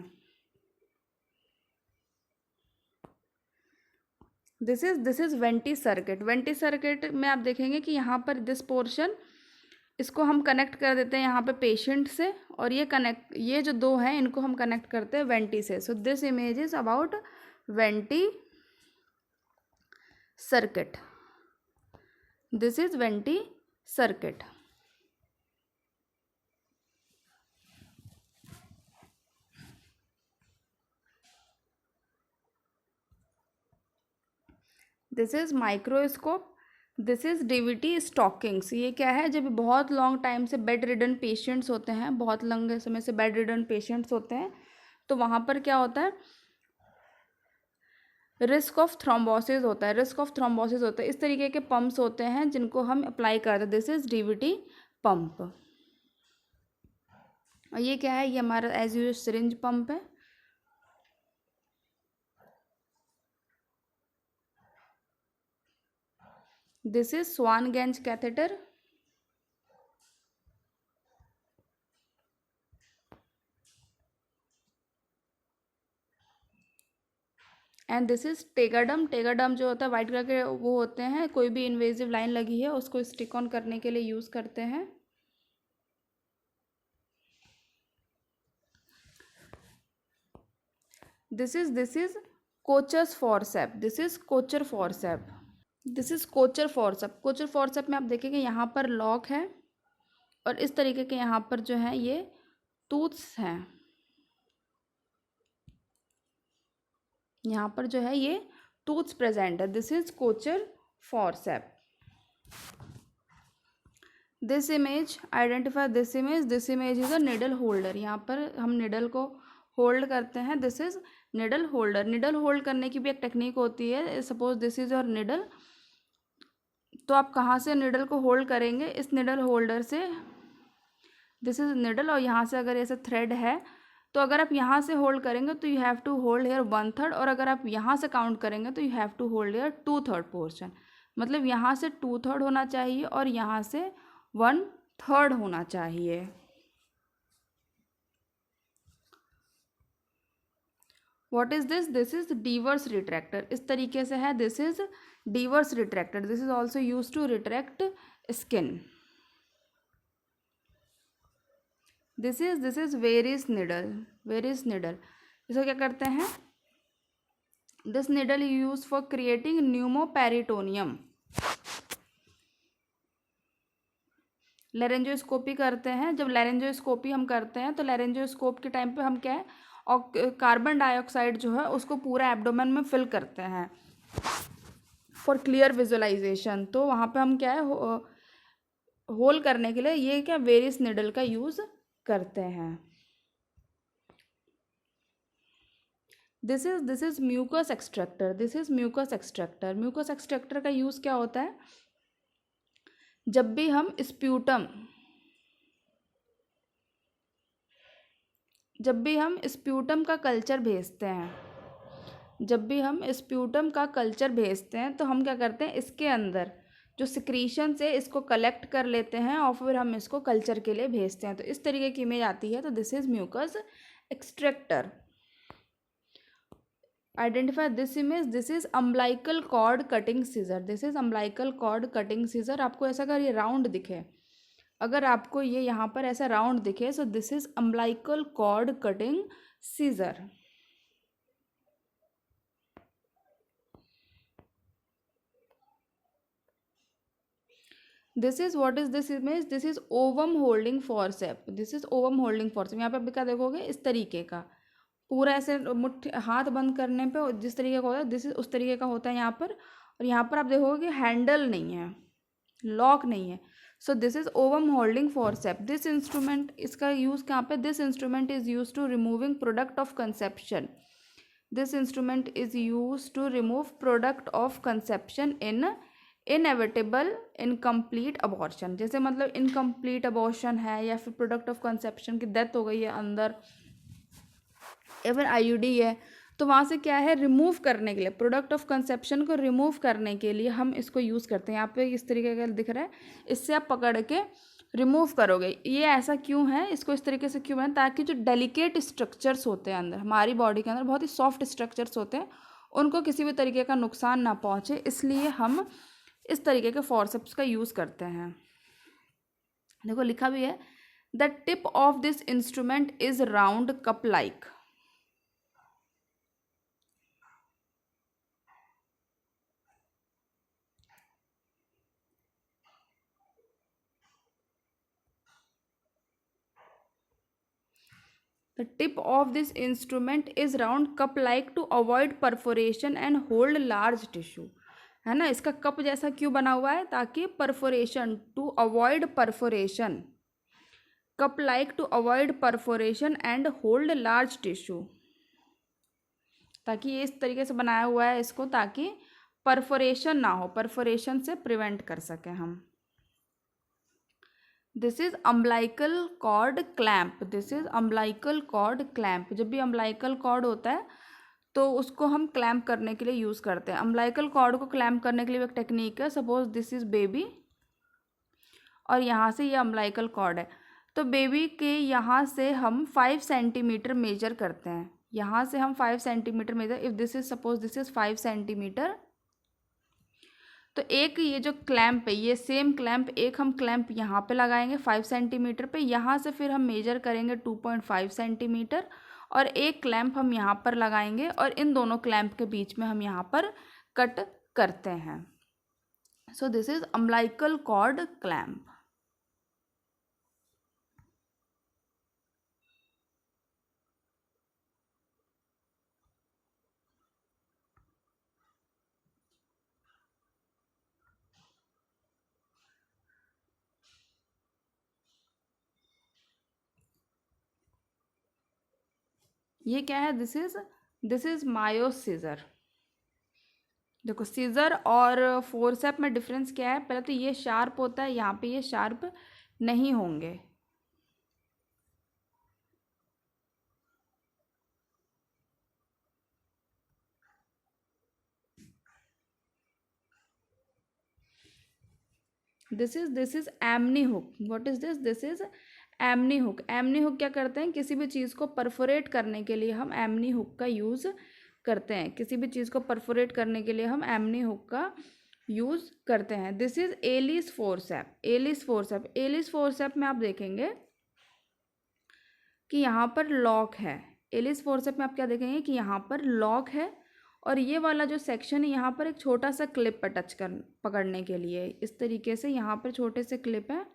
This is vanity circuit. Vanity circuit में आप देखेंगे कि यहाँ पर दिस पोर्शन इसको हम कनेक्ट कर देते हैं यहाँ पे पेशेंट से, और ये जो दो हैं इनको हम कनेक्ट करते हैं वेंटी से. So this image is about vanity circuit. This is vanity circuit. This is microscope. This is DVT stockings. ये क्या है? जब बहुत लॉन्ग टाइम से बेड रिडन पेशेंट्स होते हैं, बहुत लंबे समय से बेड रिडन पेशेंट्स होते हैं, तो वहाँ पर क्या होता है? रिस्क ऑफ थ्रोम्बोसिस होता है. रिस्क ऑफ थ्रोम्बोसिस होता है. इस तरीके के पंप्स होते हैं जिनको हम अप्लाई करते हैं. This is DVT pump. और ये क्या है? ये हमारा एज यूजुअल सिरिंज पंप है. This is Swan Ganz catheter. And this is Tegaderm. Tegaderm जो होता है वाइट कलर के वो होते हैं, कोई भी इन्वेजिव लाइन लगी है उसको स्टिक ऑन करने के लिए यूज करते हैं. This is Kocher's forcep. This is Kocher forcep. This is Kocher forcep. Kocher forcep में आप देखेंगे यहाँ पर लॉक है और इस तरीके के यहाँ पर जो है ये टूथ्स हैं. यहाँ पर जो है ये टूथ्स प्रेजेंट है. This is Kocher forcep. This image, identify this image is a needle holder. यहाँ पर हम निडल को होल्ड करते हैं, this is needle holder. Needle hold करने की भी एक टेक्निक होती है। Suppose this is your needle, तो आप कहाँ से निडल को होल्ड करेंगे, इस निडल होल्डर से। दिस इज निडल, और यहाँ से अगर ऐसे थ्रेड है तो अगर आप यहाँ से होल्ड करेंगे तो you have to hold here 1/3, और अगर आप यहाँ से काउंट करेंगे तो you have to hold here 2/3 portion. मतलब यहाँ से 2/3 होना चाहिए और यहाँ से 1/3 होना चाहिए। What is this? This is Deaver retractor. इस तरीके से है, this is Deaver retractor. This is also use to retract skin. This is Veress needle, Veress needle. इसको क्या करते हैं? This needle use for creating pneumoperitoneum. Laryngoscopy करते हैं, जब लेरेंजोस्कोपी हम करते हैं तो लेरेंजोस्कोप के टाइम पे हम क्या है, और कार्बन डाइऑक्साइड जो है उसको पूरा एब्डोमेन में फिल करते हैं फॉर क्लियर विजुअलाइजेशन। तो वहाँ पे हम क्या है, होल करने के लिए ये क्या वेरिस निडल का यूज़ करते हैं। This is mucus extractor. This is mucus extractor. Mucus extractor का यूज़ क्या होता है? जब भी हम स्प्यूटम का कल्चर भेजते हैं, तो हम क्या करते हैं, इसके अंदर जो सिक्रीशन से इसको कलेक्ट कर लेते हैं और फिर हम इसको कल्चर के लिए भेजते हैं। तो इस तरीके की इमेज आती है। तो this is mucus extractor. Identify this image, this is umbilical cord cutting scissor. This is umbilical cord cutting scissor. आपको ऐसा अगर ये राउंड दिखे, अगर आपको ये यहाँ पर ऐसा राउंड दिखे, so this is umbilical cord cutting scissor. This is what is this image? This is ovum holding forcep. This is ovum holding forcep. यहाँ पे आप क्या देखोगे, इस तरीके का पूरा ऐसे मुट्ठी हाथ बंद करने पे जिस तरीके का होता है, दिस इज उस तरीके का होता है यहाँ पर। और यहाँ पर आप देखोगे हैंडल नहीं है, लॉक नहीं है। So this is ovum holding forcep. This instrument, इसका यूज़ कहाँ पे? This instrument is use to removing product of conception. This instrument is use to remove product of conception in inevitable incomplete abortion. जैसे मतलब इनकम्प्लीट अबॉर्शन है या फिर प्रोडक्ट ऑफ कंसेप्शन की डेथ हो गई है अंदर, या फिर आईयूडी है, तो वहाँ से क्या है, रिमूव करने के लिए, प्रोडक्ट ऑफ कंसेप्शन को रिमूव करने के लिए हम इसको यूज़ करते हैं। यहाँ पे इस तरीके का दिख रहा है, इससे आप पकड़ के रिमूव करोगे। ये ऐसा क्यों है, इसको इस तरीके से क्यों है, ताकि जो डेलिकेट स्ट्रक्चर्स होते हैं अंदर, हमारी बॉडी के अंदर बहुत ही सॉफ्ट स्ट्रक्चर्स होते हैं, उनको किसी भी तरीके का नुकसान ना पहुँचे, इसलिए हम इस तरीके के फॉरसेप्स का यूज़ करते हैं। देखो लिखा भी है, the tip of this instrument is round cup like. The tip of this instrument is round cup like to avoid perforation and hold large tissue। है ना, इसका कप जैसा क्यों बना हुआ है? ताकि perforation, to avoid perforation, cup like to avoid perforation and hold large tissue. ताकि ये इस तरीके से बनाया हुआ है इसको, ताकि परफोरेशन ना हो, परफोरेशन से प्रिवेंट कर सकें हम। This is umbilical cord clamp. This is umbilical cord clamp. जब भी अम्बलाइकल कॉर्ड होता है तो उसको हम क्लैम्प करने के लिए यूज़ करते हैं। अम्बलाइकल कॉर्ड को क्लैम्प करने के लिए एक टेक्निक है। सपोज दिस इज बेबी और यहाँ से ये अम्बलाइकल कॉर्ड है, तो बेबी के यहाँ से हम 5 सेंटीमीटर मेजर करते हैं। यहाँ से हम 5 centimetre measure, if this is suppose this is 5 centimetre, तो एक ये जो क्लैम्प है, ये सेम क्लैम्प, एक हम क्लैम्प यहाँ पे लगाएंगे 5 सेंटीमीटर पे, यहाँ से फिर हम मेजर करेंगे 2.5 सेंटीमीटर, और एक क्लैम्प हम यहाँ पर लगाएंगे और इन दोनों क्लैम्प के बीच में हम यहाँ पर कट करते हैं। So this is umbilical cord clamp. ये क्या है, दिस इज मायोसिजर। देखो सीजर और फोर्सेप में डिफरेंस क्या है, पहले तो ये शार्प होता है, यहाँ पे ये शार्प नहीं होंगे। This is amni hook. What is this is amni hook. Amni hook क्या करते हैं, किसी भी चीज़ को परफोरेट करने के लिए हम एमनी हुक का यूज़ करते हैं। किसी भी चीज़ को परफोरेट करने के लिए हम एमनी हुक का यूज़ करते हैं। This is Allis forcep. Allis forcep, Allis forcep में आप देखेंगे कि यहाँ पर लॉक है। एलिस फोर्सेप में आप क्या देखेंगे कि यहाँ पर लॉक है, और ये वाला जो सेक्शन है यहाँ पर एक छोटा सा क्लिप पर टच कर पकड़ने के लिए, इस तरीके से यहाँ पर छोटे से क्लिप है,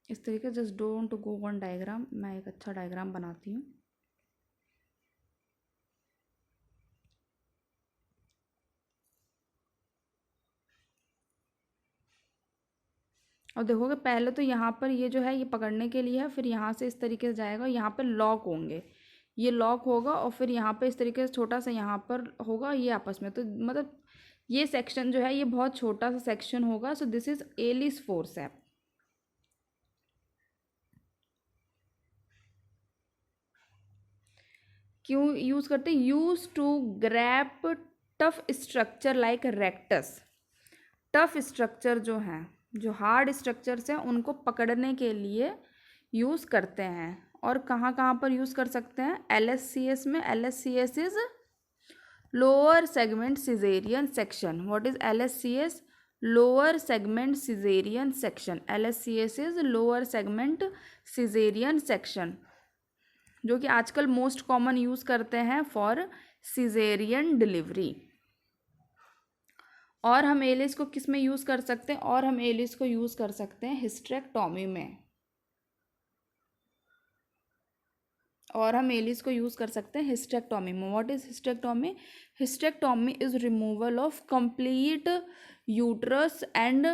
इस तरीके। Just don't go one diagram, मैं एक अच्छा डायग्राम बनाती हूँ। और देखोगे पहले तो यहाँ पर ये जो है ये पकड़ने के लिए है, फिर यहाँ से इस तरीके से जाएगा, यहाँ पर लॉक होंगे, ये लॉक होगा, और फिर यहाँ पे इस तरीके से छोटा सा यहाँ पर होगा, ये आपस में, तो मतलब ये सेक्शन जो है ये बहुत छोटा सा सेक्शन होगा। So this is Allis forcep. क्यों यूज़ करते हैं, use to grasp tough structure like rectus. Tough structure जो हैं, जो हार्ड स्ट्रक्चर्स हैं, उनको पकड़ने के लिए यूज़ करते हैं। और कहाँ कहाँ पर यूज़ कर सकते हैं, LSCS में। LSCS is lower segment caesarean section. What is LSCS, lower segment caesarean section. LSCS is lower segment caesarean section, जो कि आजकल मोस्ट कॉमन यूज़ करते हैं फॉर सिजेरियन डिलीवरी। और हम एलिस को किस में यूज़ कर सकते हैं, और हम एलिस को यूज़ कर सकते हैं हिस्टेरेक्टोमी में। और हम एलिस को यूज़ कर सकते हैं हिस्टेरेक्टोमी में। What is hysterectomy, hysterectomy is removal of complete uterus and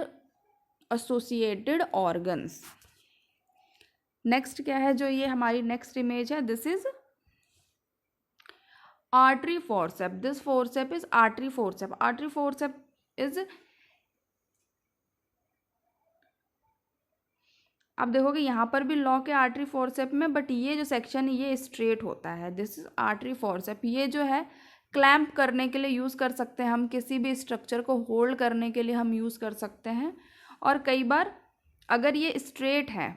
associated organs. Next क्या है, जो ये हमारी नेक्स्ट इमेज है, this is artery forcep. This forcep is artery forcep. Artery forcep is, आप देखोगे यहाँ पर भी लॉक है आर्टरी फोर्सेप में, बट ये जो सेक्शन है ये स्ट्रेट होता है। This is artery forcep. ये जो है क्लैंप करने के लिए यूज़ कर सकते हैं हम, किसी भी स्ट्रक्चर को होल्ड करने के लिए हम यूज़ कर सकते हैं। और कई बार अगर ये स्ट्रेट है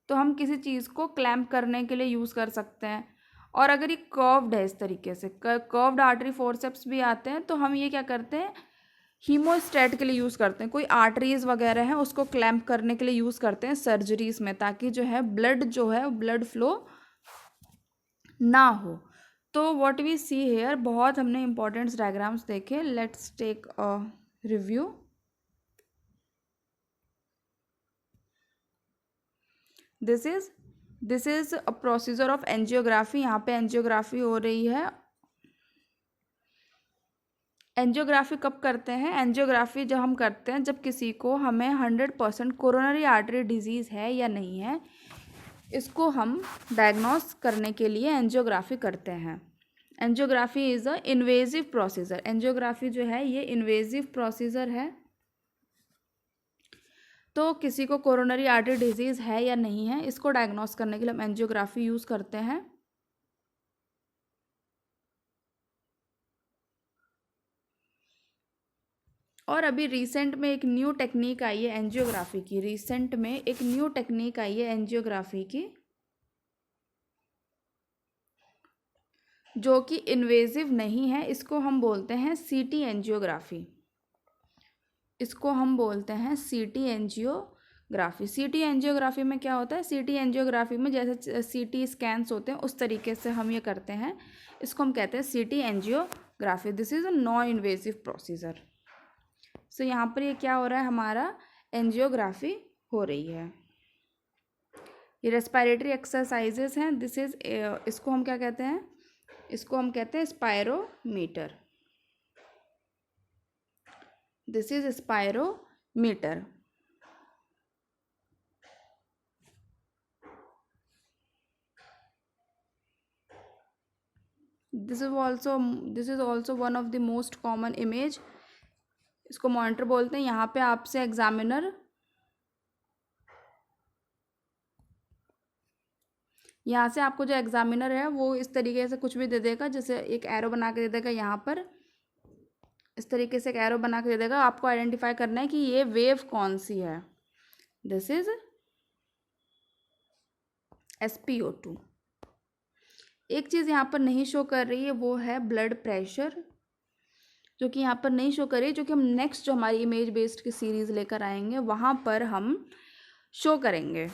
तो हम किसी चीज़ को क्लैंप करने के लिए यूज़ कर सकते हैं। और अगर ये कर्व्ड है, इस तरीके से कर्व्ड आर्टरी फोर्सेप्स भी आते हैं, तो हम ये क्या करते हैं, हीमोस्टेट के लिए यूज़ करते हैं। कोई आर्टरीज वगैरह हैं उसको क्लैंप करने के लिए यूज़ करते हैं सर्जरीज में, ताकि जो है ब्लड फ्लो ना हो। तो व्हाट वी सी हेयर, बहुत हमने इंपॉर्टेंट डायग्राम्स देखे। Let's take a review. This is a procedure of angiography. यहाँ पे एंजियोग्राफी हो रही है। एंजियोग्राफी कब करते हैं, एंजियोग्राफी जब हम करते हैं जब किसी को, हमें 100% कोरोनरी आर्टरी डिजीज़ है या नहीं है, इसको हम डायग्नोस करने के लिए एंजियोग्राफी करते हैं। Angiography is a invasive procedure. Angiography जो है ये इन्वेजिव प्रोसीजर है। तो किसी को कोरोनरी आर्टरी डिजीज़ है या नहीं है, इसको डायग्नोस करने के लिए हम एंजियोग्राफी यूज़ करते हैं। और अभी रिसेंट में एक न्यू टेक्निक आई है एंजियोग्राफी की। रिसेंट में एक न्यू टेक्निक आई है एंजियोग्राफी की, जो कि इन्वेजिव नहीं है। इसको हम बोलते हैं CT एंजियोग्राफी। इसको हम बोलते हैं CT एंजियोग्राफी। CT एंजियोग्राफी में क्या होता है, CT एंजियोग्राफी में जैसे CT स्कैन्स होते हैं उस तरीके से हम ये करते हैं। इसको हम कहते हैं CT angiography. This is a non invasive procedure. So यहाँ पर ये क्या हो रहा है, हमारा एंजियोग्राफी हो रही है। ये रेस्पिरेटरी एक्सरसाइजेस हैं। दिस इज, इसको हम क्या कहते हैं, इसको हम कहते हैं spirometer. This is spirometer. This is also one of the most common image. इसको मॉनिटर बोलते हैं। यहाँ पे आपसे एग्जामिनर यहाँ से आपको जो एग्जामिनर है वो इस तरीके से कुछ भी दे देगा, जैसे एक एरो बना के दे देगा। यहाँ पर इस तरीके से एक एरो बना के दे देगा। आपको आइडेंटिफाई करना है कि ये वेव कौन सी है। This is SpO2। एक चीज़ यहाँ पर नहीं शो कर रही है, वो है ब्लड प्रेशर, जो कि यहाँ पर नहीं शो कर रही है, जो कि हम नेक्स्ट जो हमारी इमेज बेस्ड की सीरीज़ लेकर आएंगे वहाँ पर हम शो करेंगे।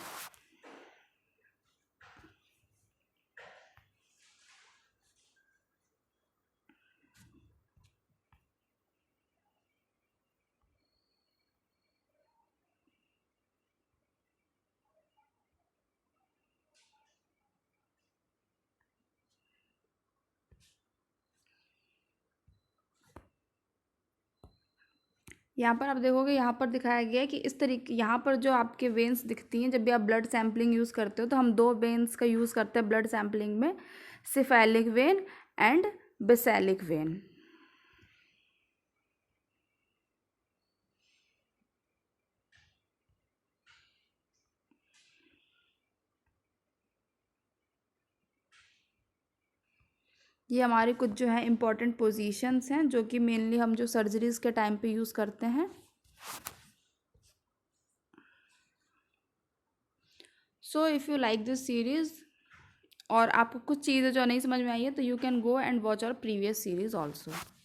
यहाँ पर आप देखोगे, यहाँ पर दिखाया गया है कि इस तरीके, यहाँ पर जो आपके वेन्स दिखती हैं जब भी आप ब्लड सैम्पलिंग यूज़ करते हो, तो हम दो वेन्स का यूज़ करते हैं ब्लड सैम्पलिंग में, सिफेलिक वेन एंड बेसेलिक वेन। ये हमारे कुछ जो है इम्पॉर्टेंट पोजीशंस हैं जो कि मेनली हम जो सर्जरीज़ के टाइम पे यूज़ करते हैं। So if you like this series और आपको कुछ चीज़ें जो नहीं समझ में आई है, तो you can go and watch our previous series also.